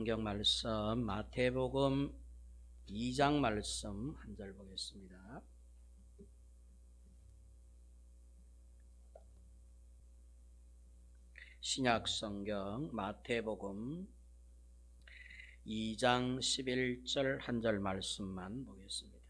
성경 말씀 마태복음 2장 말씀 한 절 보겠습니다. 신약 성경 마태복음 2장 11절 한 절 말씀만 보겠습니다.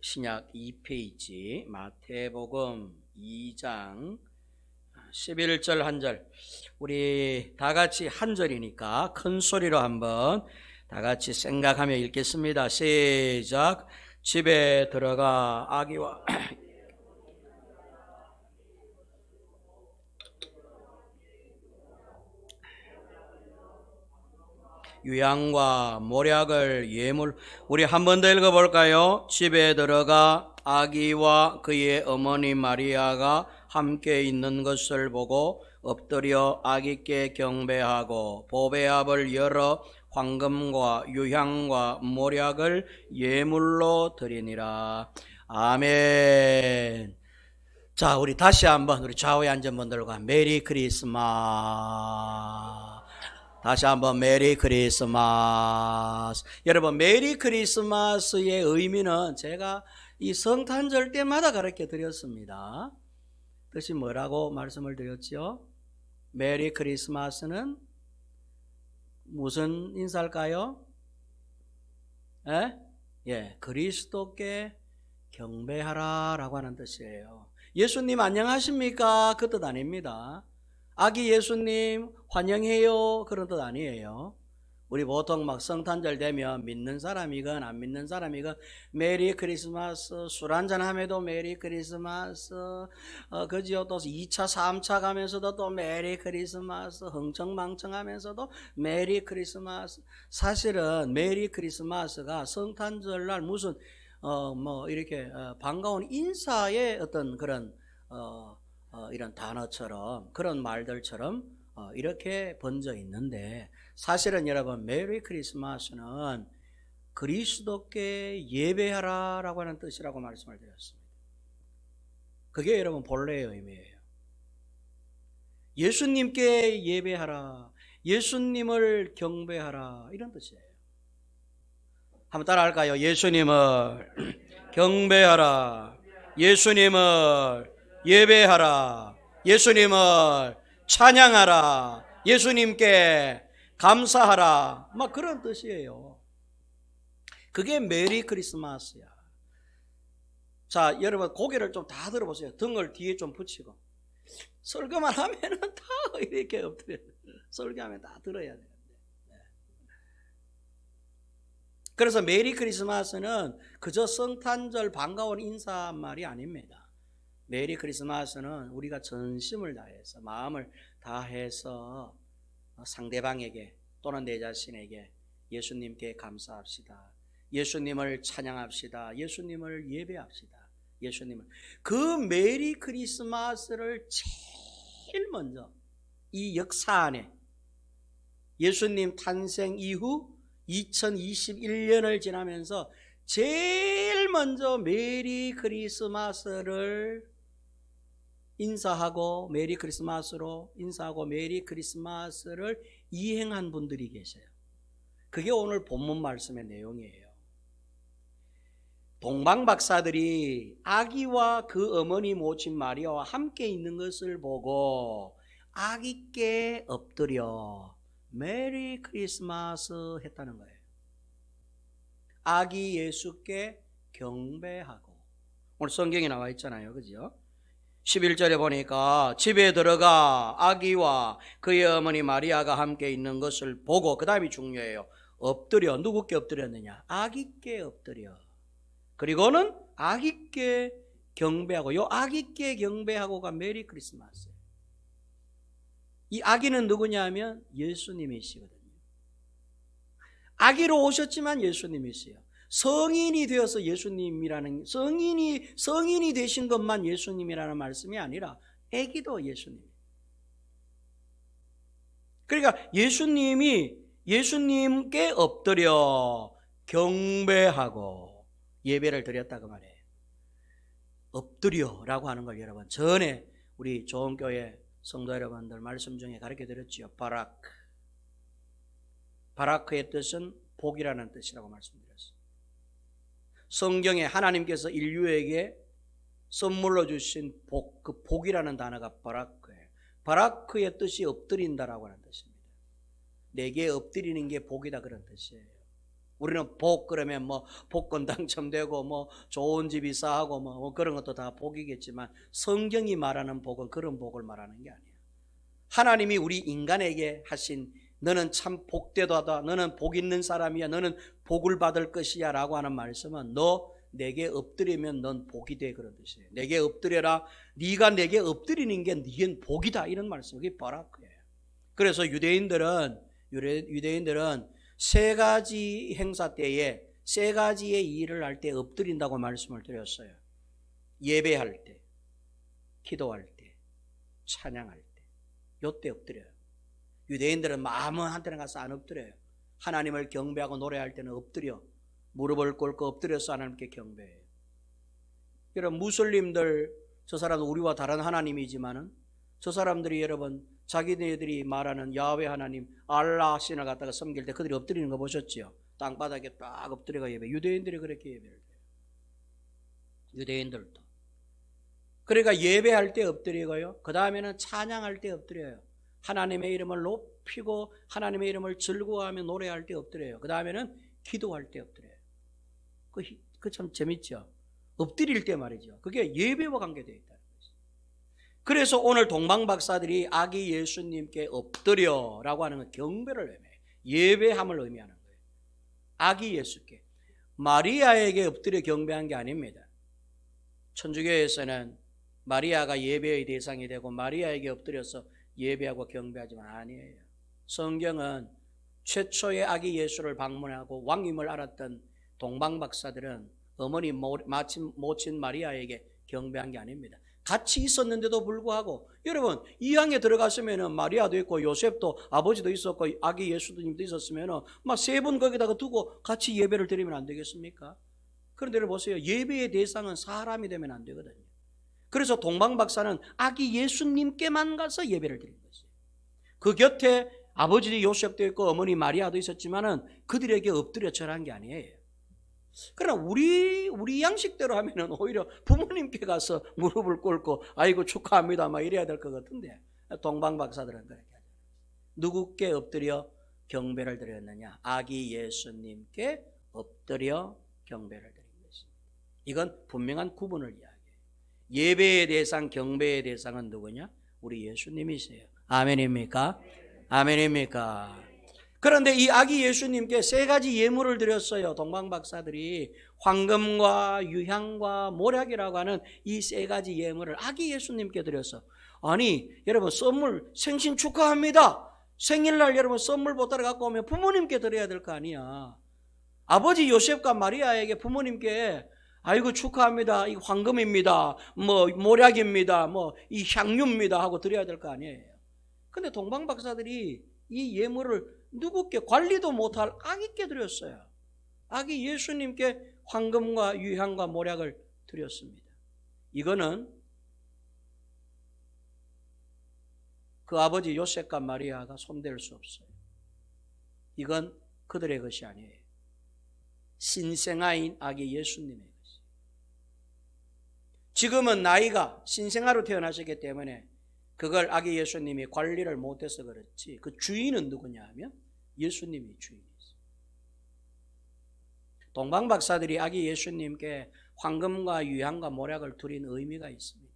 신약 2페이지 마태복음 2장 11절 한 절, 우리 다 같이 한 절이니까 큰 소리로 한번 다 같이 생각하며 읽겠습니다. 시작. 집에 들어가 아기와 유향과 모략을 예물. 우리 한 번 더 읽어볼까요? 집에 들어가 아기와 그의 어머니 마리아가 함께 있는 것을 보고 엎드려 아기께 경배하고 보배압을 열어 황금과 유향과 모략을 예물로 드리니라. 아멘. 자, 우리 다시 한번 우리 좌우에 앉은 분들과 메리 크리스마스. 다시 한번 메리 크리스마스. 여러분, 메리 크리스마스의 의미는 제가 이 성탄절 때마다 가르쳐 드렸습니다. 뜻이 뭐라고 말씀을 드렸죠? 메리 크리스마스는 무슨 인사일까요? 그리스도께 경배하라 라고 하는 뜻이에요. 예수님 안녕하십니까? 그 뜻 아닙니다. 아기 예수님 환영해요 그런 뜻 아니에요. 우리 보통 막 성탄절 되면 믿는 사람이건 안 믿는 사람이건 메리 크리스마스, 술 한잔 하면도 메리 크리스마스, 그지요. 또 2차 3차 가면서도 또 메리 크리스마스, 흥청망청 하면서도 메리 크리스마스. 사실은 메리 크리스마스가 성탄절날 무슨 이렇게 반가운 인사의 어떤 그런 이런 단어처럼, 그런 말들처럼 이렇게 번져 있는데, 사실은 여러분 메리 크리스마스는 그리스도께 예배하라 라고 하는 뜻이라고 말씀을 드렸습니다. 그게 여러분 본래의 의미예요. 예수님께 예배하라, 예수님을 경배하라, 이런 뜻이에요. 한번 따라 할까요? 예수님을 경배하라, 예수님을 예배하라, 예수님을 찬양하라, 예수님께 감사하라, 막 그런 뜻이에요. 그게 메리 크리스마스야. 자, 여러분 고개를 좀 다 들어보세요. 등을 뒤에 좀 붙이고. 설교만 하면은 다 이렇게 엎드려요. 설교하면 다 들어야 되는데. 그래서 메리 크리스마스는 그저 성탄절 반가운 인사말이 아닙니다. 메리 크리스마스는 우리가 전심을 다해서, 마음을 다해서 상대방에게 또는 내 자신에게 예수님께 감사합시다, 예수님을 찬양합시다, 예수님을 예배합시다. 예수님을, 그 메리 크리스마스를 제일 먼저 이 역사 안에 예수님 탄생 이후 2021년을 지나면서 제일 먼저 메리 크리스마스를 인사하고 메리 크리스마스로 인사하고 메리 크리스마스를 이행한 분들이 계세요. 그게 오늘 본문 말씀의 내용이에요. 동방 박사들이 아기와 그 어머니 모친 마리아와 함께 있는 것을 보고 아기께 엎드려 메리 크리스마스 했다는 거예요. 아기 예수께 경배하고. 오늘 성경에 나와 있잖아요, 그죠? 11절에 보니까 집에 들어가 아기와 그의 어머니 마리아가 함께 있는 것을 보고, 그 다음이 중요해요. 엎드려. 누구께 엎드렸느냐? 아기께 엎드려. 그리고는 아기께 경배하고. 요 아기께 경배하고가 메리 크리스마스예요. 이 아기는 누구냐 하면 예수님이시거든요. 아기로 오셨지만 예수님이세요. 성인이 되어서 예수님이라는, 성인이 되신 것만 예수님이라는 말씀이 아니라 아기도 예수님. 그러니까 예수님께 엎드려 경배하고 예배를 드렸다 그 말이에요. 엎드려라고 하는 걸 여러분 전에 우리 좋은 교회 성도 여러분들 말씀 중에 가르쳐 드렸지요. 바라크의 뜻은 복이라는 뜻이라고 말씀드렸어요. 성경에 하나님께서 인류에게 선물로 주신 복, 그 복이라는 단어가 바라크예요. 바라크의 뜻이 엎드린다라고 하는 뜻입니다. 내게 엎드리는 게 복이다 그런 뜻이에요. 우리는 복 그러면 뭐 복권 당첨되고 뭐 좋은 집 이사하고 뭐 그런 것도 다 복이겠지만 성경이 말하는 복은 그런 복을 말하는 게 아니에요. 하나님이 우리 인간에게 하신 너는 참 복되도다, 너는 복 있는 사람이야, 너는 복을 받을 것이야 라고 하는 말씀은 너 내게 엎드리면 넌 복이 돼 그런 뜻이에요. 내게 엎드려라, 네가 내게 엎드리는 게 네겐 복이다 이런 말씀. 그게 바라크예요. 그래서 유대인들은 세 가지 행사 때에 세 가지의 일을 할 때 엎드린다고 말씀을 드렸어요. 예배할 때, 기도할 때, 찬양할 때, 요때 엎드려요. 유대인들은 아무한 데나 가서 안 엎드려요. 하나님을 경배하고 노래할 때는 엎드려 무릎을 꿇고 엎드려서 하나님께 경배해요. 여러분 무슬림들 저 사람은 우리와 다른 하나님이지만은 저 사람들이 여러분 자기네들이 말하는 야훼 하나님 알라 신을 갖다가 섬길 때 그들이 엎드리는 거 보셨죠? 땅바닥에 딱 엎드려가 예배. 유대인들이 그렇게 예배를 해요. 유대인들도. 그러니까 예배할 때 엎드리고요. 그 다음에는 찬양할 때 엎드려요. 하나님의 이름을 높이고 하나님의 이름을 즐거워하며 노래할 때 엎드려요. 그 다음에는 기도할 때 엎드려요. 그 참 재밌죠? 엎드릴 때 말이죠. 그게 예배와 관계되어 있다는 거죠. 그래서 오늘 동방박사들이 아기 예수님께 엎드려라고 하는 건 경배를 의미해요. 예배함을 의미하는 거예요. 아기 예수께. 마리아에게 엎드려 경배한 게 아닙니다. 천주교에서는 마리아가 예배의 대상이 되고 마리아에게 엎드려서 예배하고 경배하지만 아니에요. 성경은 최초의 아기 예수를 방문하고 왕임을 알았던 동방박사들은 어머니 모친 마리아에게 경배한 게 아닙니다. 같이 있었는데도 불구하고 여러분 이항에 들어갔으면 마리아도 있고 요셉도 아버지도 있었고 아기 예수님도 있었으면 막 세 분 거기다가 두고 같이 예배를 드리면 안 되겠습니까? 그런데 보세요. 예배의 대상은 사람이 되면 안 되거든요. 그래서 동방박사는 아기 예수님께만 가서 예배를 드린 것이에요. 그 곁에 아버지 요셉도 있고 어머니 마리아도 있었지만은 그들에게 엎드려 절한 게 아니에요. 그러나 우리 양식대로 하면은 오히려 부모님께 가서 무릎을 꿇고 아이고 축하합니다 막 이래야 될 것 같은데 동방박사들은 그렇게 하죠. 누구께 엎드려 경배를 드렸느냐? 아기 예수님께 엎드려 경배를 드린 것입니다. 이건 분명한 구분을 이야기해요. 예배의 대상, 경배의 대상은 누구냐? 우리 예수님이세요. 아멘입니까? 아멘입니까? 그런데 이 아기 예수님께 세 가지 예물을 드렸어요. 동방박사들이 황금과 유향과 모략이라고 하는 이 세 가지 예물을 아기 예수님께 드렸어. 아니 여러분 선물 생신 축하합니다. 생일날 여러분 선물 보따리 갖고 오면 부모님께 드려야 될 거 아니야. 아버지 요셉과 마리아에게 부모님께 아이고 축하합니다. 이 황금입니다. 뭐 모략입니다. 뭐 이 향유입니다 하고 드려야 될 거 아니에요. 근데 동방박사들이 이 예물을 누구께 관리도 못할 아기께 드렸어요. 아기 예수님께 황금과 유향과 모략을 드렸습니다. 이거는 그 아버지 요셉과 마리아가 손댈 수 없어요. 이건 그들의 것이 아니에요. 신생아인 아기 예수님의 것이에요. 지금은 나이가 신생아로 태어나셨기 때문에 그걸 아기 예수님이 관리를 못해서 그렇지 그 주인은 누구냐 하면 예수님이 주인이었어요. 동방박사들이 아기 예수님께 황금과 유향과 모략을 드린 의미가 있습니다.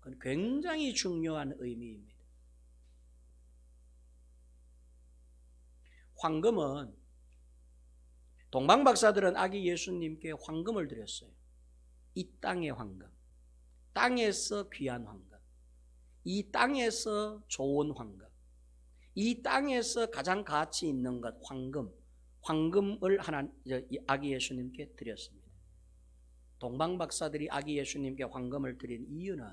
그건 굉장히 중요한 의미입니다. 황금은 동방박사들은 아기 예수님께 황금을 드렸어요. 이 땅의 황금, 땅에서 귀한 황금, 이 땅에서 좋은 황금, 이 땅에서 가장 가치 있는 것 황금을 아기 예수님께 드렸습니다. 동방박사들이 아기 예수님께 황금을 드린 이유는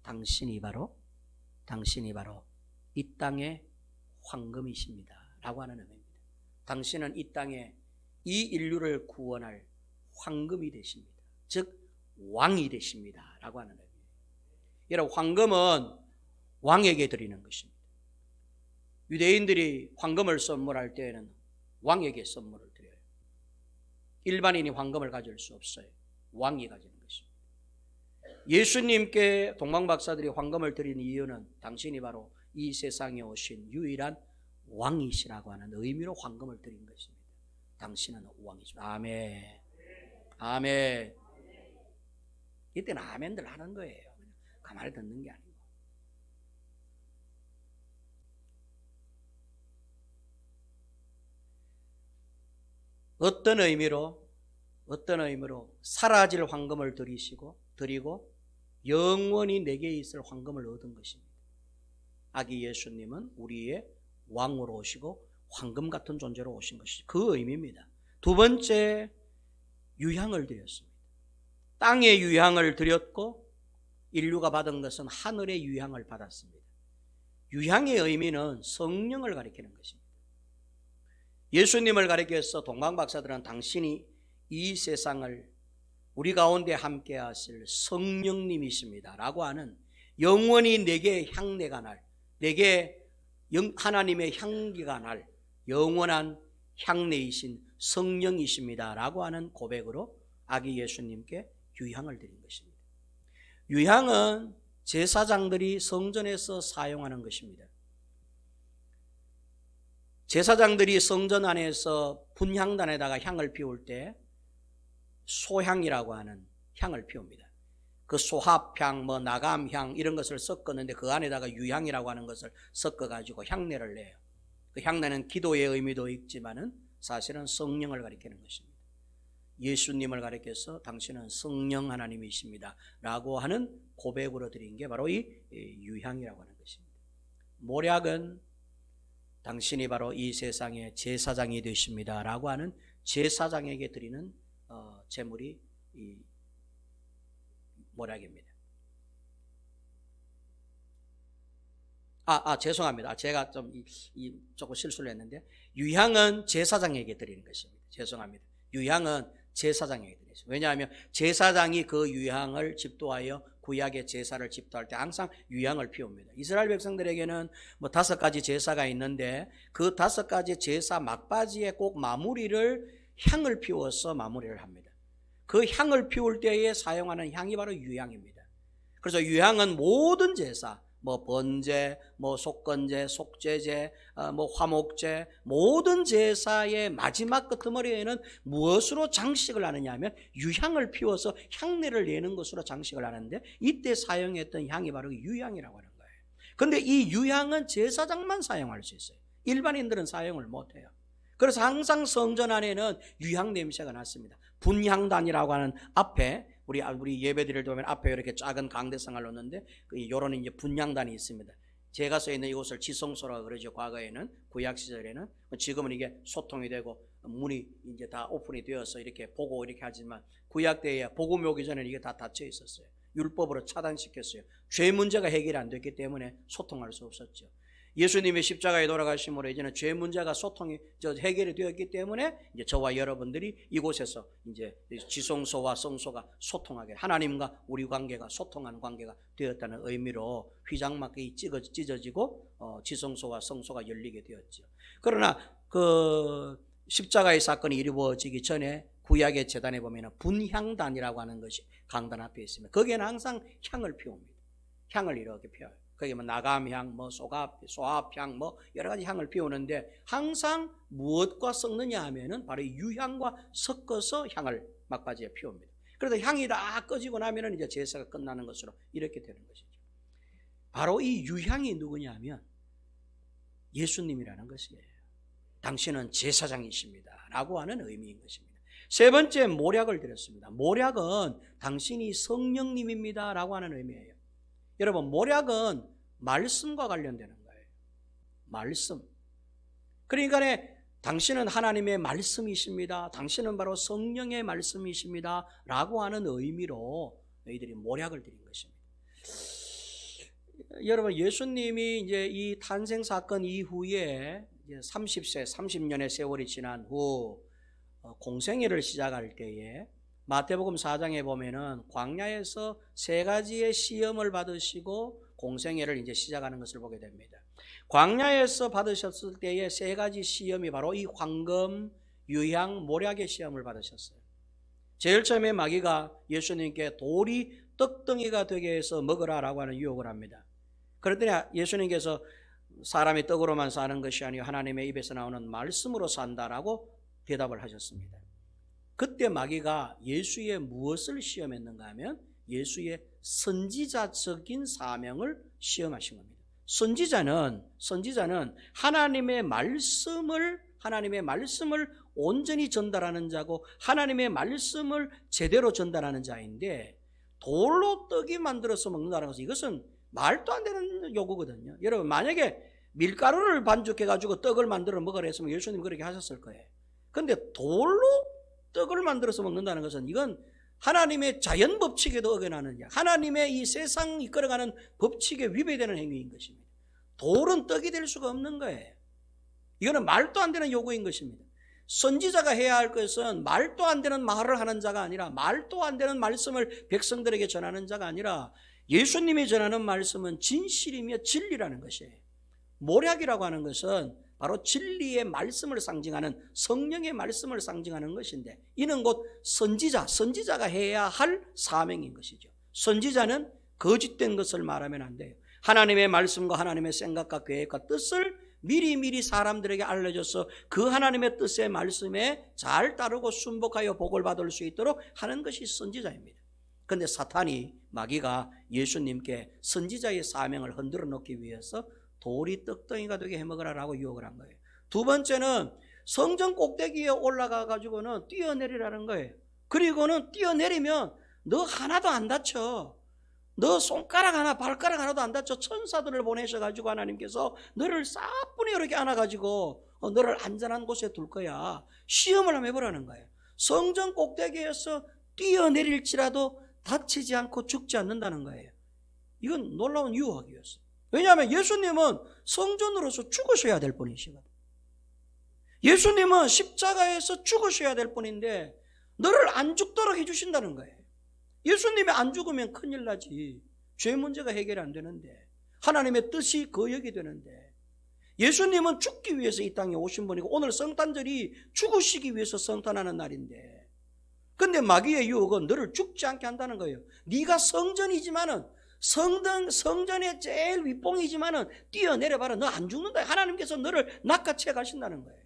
당신이 바로 이 땅의 황금이십니다 라고 하는 의미입니다. 당신은 이 땅에 이 인류를 구원할 황금이 되십니다. 즉 왕이 되십니다 라고 하는 의미예요. 여러분, 황금은 왕에게 드리는 것입니다. 유대인들이 황금을 선물할 때에는 왕에게 선물을 드려요. 일반인이 황금을 가질 수 없어요. 왕이 가지는 것입니다. 예수님께 동방박사들이 황금을 드린 이유는 당신이 바로 이 세상에 오신 유일한 왕이시라고 하는 의미로 황금을 드린 것입니다. 당신은 왕이십니다. 아멘. 아멘. 이때는 아멘들 하는 거예요. 가만히 듣는 게 아니고. 어떤 의미로 사라질 황금을 드리고 영원히 내게 있을 황금을 얻은 것입니다. 아기 예수님은 우리의 왕으로 오시고 황금 같은 존재로 오신 것이 그 의미입니다. 두 번째, 유향을 드렸습니다. 땅의 유향을 드렸고 인류가 받은 것은 하늘의 유향을 받았습니다. 유향의 의미는 성령을 가리키는 것입니다. 예수님을 가리켜서 동방박사들은 당신이 이 세상을 우리 가운데 함께 하실 성령님이십니다 라고 하는, 영원히 내게 향내가 날, 내게 하나님의 향기가 날 영원한 향내이신 성령이십니다 라고 하는 고백으로 아기 예수님께 유향을 드린 것입니다. 유향은 제사장들이 성전에서 사용하는 것입니다. 제사장들이 성전 안에서 분향단에다가 향을 피울 때 소향이라고 하는 향을 피웁니다. 그 소합향, 나감향 이런 것을 섞었는데 그 안에다가 유향이라고 하는 것을 섞어가지고 향내를 내요. 그 향내는 기도의 의미도 있지만은 사실은 성령을 가리키는 것입니다. 예수님을 가리켜서 당신은 성령 하나님이십니다 라고 하는 고백으로 드린 게 바로 이 유향이라고 하는 것입니다. 모략은 당신이 바로 이 세상의 제사장이 되십니다 라고 하는 제사장에게 드리는 제물이 이 모략입니다. 죄송합니다. 제가 조금 실수를 했는데, 유향은 제사장에게 드리는 것입니다. 죄송합니다. 유향은 제사장에게 드리는 것입니다. 왜냐하면 제사장이 그 유향을 집도하여 구약의 제사를 집도할 때 항상 유향을 피웁니다. 이스라엘 백성들에게는 5가지 제사가 있는데 그 5가지 제사 막바지에 꼭 향을 피워서 마무리를 합니다. 그 향을 피울 때에 사용하는 향이 바로 유향입니다. 그래서 유향은 모든 제사, 번제, 속건제, 속죄제, 화목제, 모든 제사의 마지막 끄트머리에는 무엇으로 장식을 하느냐 하면 유향을 피워서 향내를 내는 것으로 장식을 하는데, 이때 사용했던 향이 바로 유향이라고 하는 거예요. 그런데 이 유향은 제사장만 사용할 수 있어요. 일반인들은 사용을 못해요. 그래서 항상 성전 안에는 유향 냄새가 났습니다. 분향단이라고 하는 앞에 우리 예배드릴 때 보면 앞에 이렇게 작은 강대상을 놓는데 요런 이제 분향단이 있습니다. 제가 서 있는 이곳을 지성소라고 그러죠. 과거에는, 구약 시절에는. 지금은 이게 소통이 되고 문이 이제 다 오픈이 되어서 이렇게 보고 이렇게 하지만, 구약 때에 복음이 오기 전에는 이게 다 닫혀 있었어요. 율법으로 차단시켰어요. 죄 문제가 해결이 안 됐기 때문에 소통할 수 없었죠. 예수님의 십자가에 돌아가심으로 이제는 죄 문제가 해결이 되었기 때문에 이제 저와 여러분들이 이곳에서 이제 지성소와 성소가 소통하게, 하나님과 우리 관계가 소통하는 관계가 되었다는 의미로 휘장막이 찢어지고 지성소와 성소가 열리게 되었죠. 그러나 그 십자가의 사건이 이루어지기 전에 구약의 제단에 보면 분향단이라고 하는 것이 강단 앞에 있습니다. 거기에는 항상 향을 피웁니다. 향을 이렇게 피워요. 거기 나감향, 소합향, 여러 가지 향을 피우는데, 항상 무엇과 섞느냐 하면은 바로 유향과 섞어서 향을 막바지에 피웁니다. 그래서 향이 다 꺼지고 나면은 이제 제사가 끝나는 것으로 이렇게 되는 것이죠. 바로 이 유향이 누구냐 하면 예수님이라는 것이에요. 당신은 제사장이십니다 라고 하는 의미인 것입니다. 세 번째, 모략을 드렸습니다. 모략은 당신이 성령님입니다 라고 하는 의미예요. 여러분, 모략은 말씀과 관련되는 거예요. 말씀. 그러니까 당신은 하나님의 말씀이십니다, 당신은 바로 성령의 말씀이십니다 라고 하는 의미로 너희들이 모략을 드린 것입니다. 여러분, 예수님이 이제 이 탄생 사건 이후에 이제 30년의 세월이 지난 후 공생애를 시작할 때에 마태복음 4장에 보면은 광야에서 세 가지의 시험을 받으시고 공생애를 이제 시작하는 것을 보게 됩니다. 광야에서 받으셨을 때의 세 가지 시험이 바로 이 황금, 유향, 모략의 시험을 받으셨어요. 제일 처음에 마귀가 예수님께 돌이 떡덩이가 되게 해서 먹으라라고 하는 유혹을 합니다. 그랬더니 예수님께서 사람이 떡으로만 사는 것이 아니요 하나님의 입에서 나오는 말씀으로 산다라고 대답을 하셨습니다. 그때 마귀가 예수의 무엇을 시험했는가 하면 예수의 선지자적인 사명을 시험하신 겁니다. 선지자는 하나님의 말씀을 온전히 전달하는 자고 하나님의 말씀을 제대로 전달하는 자인데 돌로 떡이 만들어서 먹는다는 것은 이것은 말도 안 되는 요구거든요. 여러분 만약에 밀가루를 반죽해가지고 떡을 만들어 먹으라 했으면 예수님 그렇게 하셨을 거예요. 그런데 돌로 떡을 만들어서 먹는다는 것은 이건 하나님의 자연 법칙에도 어겨나는 하나님의 이 세상 이끌어가는 법칙에 위배되는 행위인 것입니다. 돌은 떡이 될 수가 없는 거예요. 이거는 말도 안 되는 요구인 것입니다. 선지자가 해야 할 것은 말도 안 되는 말을 하는 자가 아니라 말도 안 되는 말씀을 백성들에게 전하는 자가 아니라 예수님이 전하는 말씀은 진실이며 진리라는 것이에요. 모략이라고 하는 것은 바로 진리의 말씀을 상징하는 성령의 말씀을 상징하는 것인데 이는 곧 선지자가 해야 할 사명인 것이죠. 선지자는 거짓된 것을 말하면 안 돼요. 하나님의 말씀과 하나님의 생각과 계획과 뜻을 미리 사람들에게 알려줘서 그 하나님의 뜻의 말씀에 잘 따르고 순복하여 복을 받을 수 있도록 하는 것이 선지자입니다. 그런데 사탄이 마귀가 예수님께 선지자의 사명을 흔들어 놓기 위해서 돌이 떡덩이가 되게 해먹으라라고 유혹을 한 거예요. 두 번째는 성전 꼭대기에 올라가 가지고는 뛰어내리라는 거예요. 그리고는 뛰어내리면 너 하나도 안 다쳐. 너 손가락 하나 발가락 하나도 안 다쳐. 천사들을 보내셔가지고 하나님께서 너를 싸뿐히 이렇게 안아가지고 너를 안전한 곳에 둘 거야. 시험을 한번 해보라는 거예요. 성전 꼭대기에서 뛰어내릴지라도 다치지 않고 죽지 않는다는 거예요. 이건 놀라운 유혹이었어요. 왜냐하면 예수님은 성전으로서 죽으셔야 될 분이시거든. 예수님은 십자가에서 죽으셔야 될 분인데 너를 안 죽도록 해주신다는 거예요. 예수님이 안 죽으면 큰일 나지. 죄 문제가 해결이 안 되는데 하나님의 뜻이 거역이 되는데 예수님은 죽기 위해서 이 땅에 오신 분이고 오늘 성탄절이 죽으시기 위해서 성탄하는 날인데 근데 마귀의 유혹은 너를 죽지 않게 한다는 거예요. 네가 성전이지만은 성전의 제일 윗봉이지만은 뛰어내려봐라. 너 안 죽는다. 하나님께서 너를 낚아채 가신다는 거예요.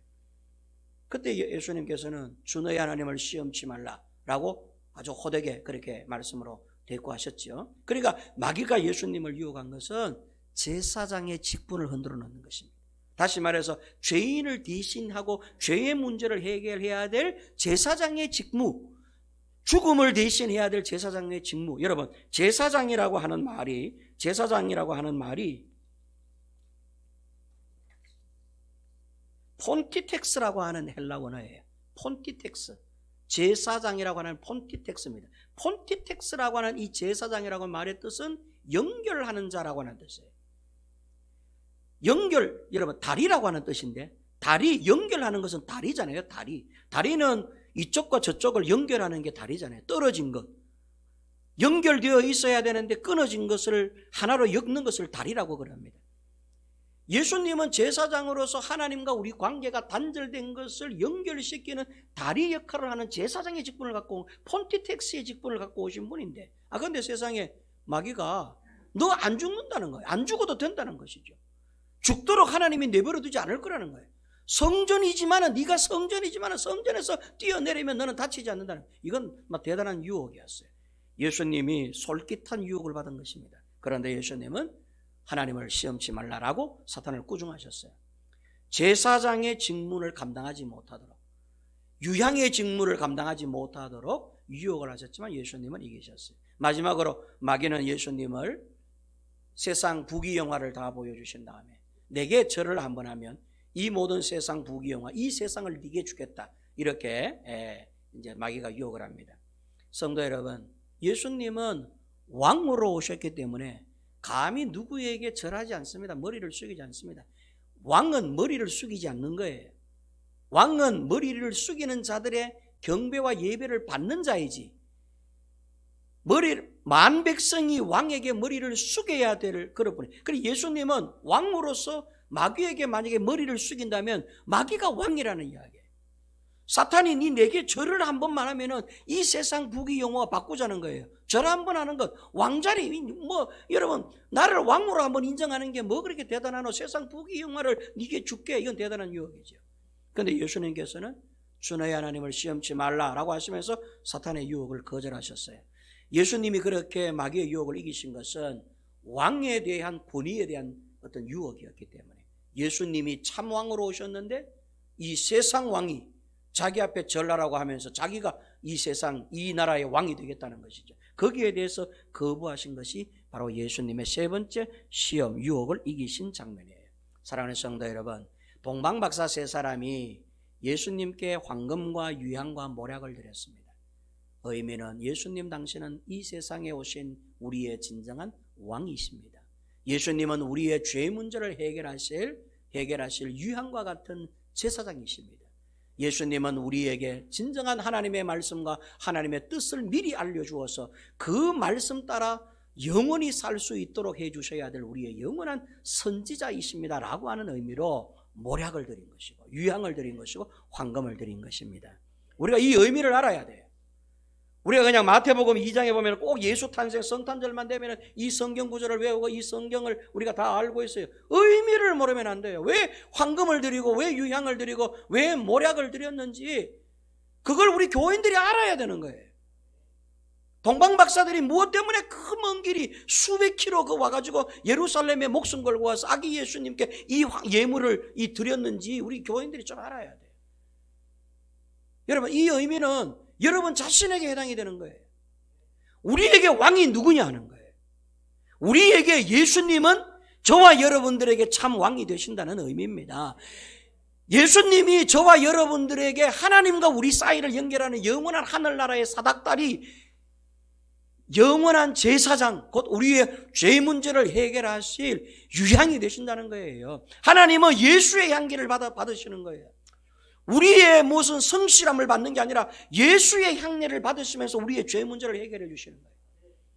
그때 예수님께서는 주 너의 하나님을 시험치 말라라고 아주 호되게 그렇게 말씀으로 대꾸하셨죠. 그러니까 마귀가 예수님을 유혹한 것은 제사장의 직분을 흔들어 놓는 것입니다. 다시 말해서 죄인을 대신하고 죄의 문제를 해결해야 될 제사장의 직무, 죽음을 대신해야 될 제사장의 직무. 여러분, 제사장이라고 하는 말이 폰티텍스라고 하는 헬라 원어예요. 폰티텍스. 제사장이라고 하는 폰티텍스입니다. 폰티텍스라고 하는 이 제사장이라고 하는 말의 뜻은 연결하는 자라고 하는 뜻이에요. 여러분, 다리라고 하는 뜻인데, 연결하는 것은 다리잖아요, 다리. 다리는 이쪽과 저쪽을 연결하는 게 다리잖아요. 떨어진 것. 연결되어 있어야 되는데 끊어진 것을 하나로 엮는 것을 다리라고 그럽니다. 예수님은 제사장으로서 하나님과 우리 관계가 단절된 것을 연결시키는 다리 역할을 하는 제사장의 직분을 갖고 폰티텍스의 직분을 갖고 오신 분인데 그런데 세상에 마귀가 너 안 죽는다는 거예요. 안 죽어도 된다는 것이죠. 죽도록 하나님이 내버려 두지 않을 거라는 거예요. 네가 성전이지만은 성전에서 뛰어내리면 너는 다치지 않는다는 거예요. 이건 대단한 유혹이었어요. 예수님이 솔깃한 유혹을 받은 것입니다. 그런데 예수님은 하나님을 시험치 말라라고 사탄을 꾸중하셨어요. 제사장의 직무를 감당하지 못하도록, 유향의 직무를 감당하지 못하도록 유혹을 하셨지만 예수님은 이기셨어요. 마지막으로 마귀는 예수님을 세상 부귀영화를 다 보여주신 다음에 내게 절을 한번 하면 이 모든 세상 부귀영화, 이 세상을 네게 주겠다. 이렇게 이제 마귀가 유혹을 합니다. 성도 여러분, 예수님은 왕으로 오셨기 때문에 감히 누구에게 절하지 않습니다. 머리를 숙이지 않습니다. 왕은 머리를 숙이지 않는 거예요. 왕은 머리를 숙이는 자들의 경배와 예배를 받는 자이지 만 백성이 왕에게 머리를 숙여야 될 그런 분이. 그리고 예수님은 왕으로서 마귀에게 만약에 머리를 숙인다면 마귀가 왕이라는 이야기예요. 사탄이 내게 절을 한 번만 하면은 이 세상 부귀영화가 바꾸자는 거예요. 절 한 번 하는 것, 왕자리, 여러분, 나를 왕으로 한번 인정하는 게 뭐 그렇게 대단하노? 세상 부귀영화를 네게 줄게. 이건 대단한 유혹이죠. 그런데 예수님께서는 주 너희 하나님을 시험치 말라라고 하시면서 사탄의 유혹을 거절하셨어요. 예수님이 그렇게 마귀의 유혹을 이기신 것은 왕에 대한 권위에 대한 어떤 유혹이었기 때문에, 예수님이 참 왕으로 오셨는데 이 세상 왕이 자기 앞에 절하라고 하면서 자기가 이 세상 이 나라의 왕이 되겠다는 것이죠. 거기에 대해서 거부하신 것이 바로 예수님의 세 번째 시험, 유혹을 이기신 장면이에요. 사랑하는 성도 여러분, 동방박사 세 사람이 예수님께 황금과 유향과 모략을 드렸습니다. 의미는 예수님 당신은 이 세상에 오신 우리의 진정한 왕이십니다. 예수님은 우리의 죄 문제를 해결하실 유향과 같은 제사장이십니다. 예수님은 우리에게 진정한 하나님의 말씀과 하나님의 뜻을 미리 알려주어서 그 말씀 따라 영원히 살 수 있도록 해주셔야 될 우리의 영원한 선지자이십니다 라고 하는 의미로 모략을 드린 것이고 유향을 드린 것이고 황금을 드린 것입니다. 우리가 이 의미를 알아야 돼요. 우리가 그냥 마태복음 2장에 보면 꼭 예수 탄생 성탄절만 되면 이 성경 구절을 외우고 이 성경을 우리가 다 알고 있어요. 의미를 모르면 안 돼요. 왜 황금을 드리고 왜 유향을 드리고 왜 모략을 드렸는지 그걸 우리 교인들이 알아야 되는 거예요. 동방박사들이 무엇 때문에 그 먼 길이 수백 킬로 와가지고 예루살렘에 목숨 걸고 와서 아기 예수님께 이 예물을 드렸는지 우리 교인들이 좀 알아야 돼요. 여러분, 이 의미는 여러분 자신에게 해당이 되는 거예요. 우리에게 왕이 누구냐 하는 거예요. 우리에게 예수님은 저와 여러분들에게 참 왕이 되신다는 의미입니다. 예수님이 저와 여러분들에게 하나님과 우리 사이를 연결하는 영원한 하늘나라의 사닥다리, 영원한 제사장, 곧 우리의 죄 문제를 해결하실 유향이 되신다는 거예요. 하나님은 예수의 향기를 받으시는 거예요. 우리의 무슨 성실함을 받는 게 아니라 예수의 향례를 받으시면서 우리의 죄 문제를 해결해 주시는 거예요.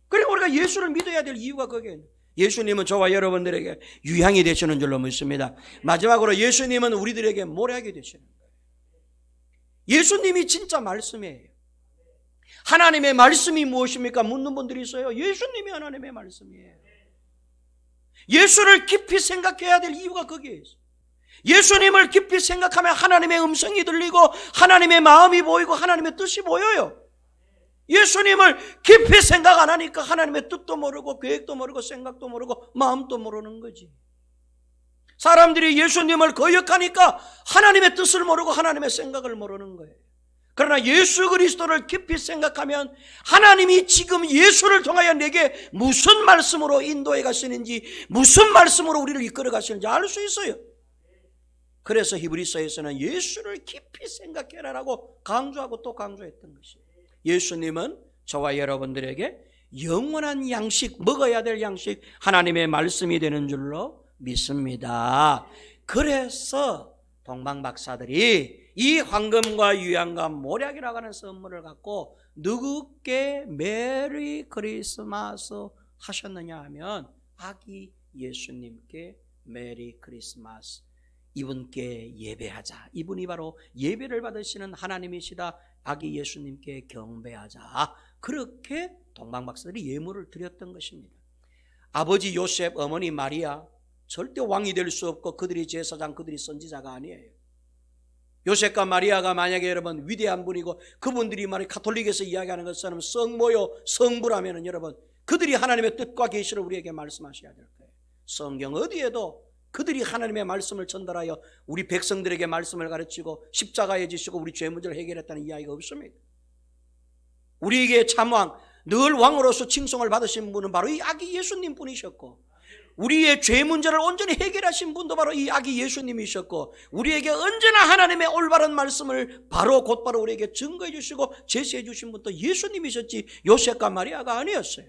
그리고 우리가 예수를 믿어야 될 이유가 거기에 예수님은 저와 여러분들에게 유향이 되시는 줄로 믿습니다. 마지막으로 예수님은 우리들에게 모략이 되시는 거예요. 예수님이 진짜 말씀이에요. 하나님의 말씀이 무엇입니까? 묻는 분들이 있어요. 예수님이 하나님의 말씀이에요. 예수를 깊이 생각해야 될 이유가 거기에 있어요. 예수님을 깊이 생각하면 하나님의 음성이 들리고 하나님의 마음이 보이고 하나님의 뜻이 보여요. 예수님을 깊이 생각 안 하니까 하나님의 뜻도 모르고 계획도 모르고 생각도 모르고 마음도 모르는 거지. 사람들이 예수님을 거역하니까 하나님의 뜻을 모르고 하나님의 생각을 모르는 거예요. 그러나 예수 그리스도를 깊이 생각하면 하나님이 지금 예수를 통하여 내게 무슨 말씀으로 인도해 가시는지, 무슨 말씀으로 우리를 이끌어 가시는지 알 수 있어요. 그래서 히브리서에서는 예수를 깊이 생각해라라고 강조하고 또 강조했던 것이에요. 예수님은 저와 여러분들에게 영원한 양식, 먹어야 될 양식, 하나님의 말씀이 되는 줄로 믿습니다. 그래서 동방박사들이 이 황금과 유향과 모략이라고 하는 선물을 갖고 누구께 메리 크리스마스 하셨느냐 하면 아기 예수님께 메리 크리스마스, 이분께 예배하자. 이분이 바로 예배를 받으시는 하나님이시다. 아기 예수님께 경배하자. 그렇게 동방박사들이 예물을 드렸던 것입니다. 아버지 요셉, 어머니 마리아 절대 왕이 될 수 없고 그들이 제사장, 그들이 선지자가 아니에요. 요셉과 마리아가 만약에 여러분 위대한 분이고 그분들이 말이 가톨릭에서 이야기하는 것처럼 성모요 성부라면은 여러분 그들이 하나님의 뜻과 계시를 우리에게 말씀하셔야 될 거예요. 성경 어디에도 그들이 하나님의 말씀을 전달하여 우리 백성들에게 말씀을 가르치고 십자가에 지시고 우리 죄 문제를 해결했다는 이야기가 없습니다. 우리에게 참왕, 늘 왕으로서 칭송을 받으신 분은 바로 이 아기 예수님 분이셨고, 우리의 죄 문제를 온전히 해결하신 분도 바로 이 아기 예수님이셨고, 우리에게 언제나 하나님의 올바른 말씀을 곧바로 우리에게 증거해 주시고 제시해 주신 분도 예수님이셨지 요셉과 마리아가 아니었어요.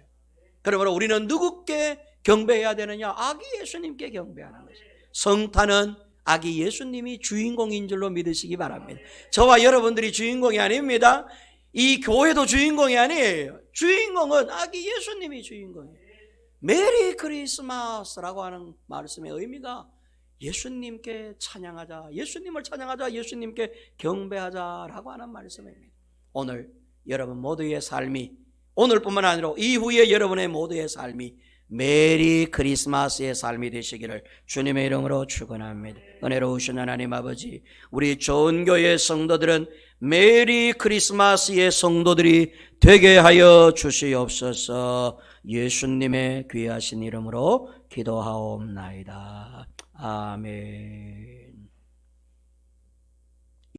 그러므로 우리는 누구께 경배해야 되느냐? 아기 예수님께 경배하는 것이죠. 성탄은 아기 예수님이 주인공인 줄로 믿으시기 바랍니다. 저와 여러분들이 주인공이 아닙니다. 이 교회도 주인공이 아니에요. 주인공은 아기 예수님이 주인공이에요. 메리 크리스마스라고 하는 말씀의 의미가 예수님께 찬양하자, 예수님을 찬양하자, 예수님께 경배하자라고 하는 말씀입니다. 오늘 여러분 모두의 삶이, 오늘뿐만 아니라 이후에 여러분의 모두의 삶이 메리 크리스마스의 삶이 되시기를 주님의 이름으로 축원합니다. 은혜로우신 하나님 아버지, 우리 좋은 교회 성도들은 메리 크리스마스의 성도들이 되게 하여 주시옵소서. 예수님의 귀하신 이름으로 기도하옵나이다. 아멘.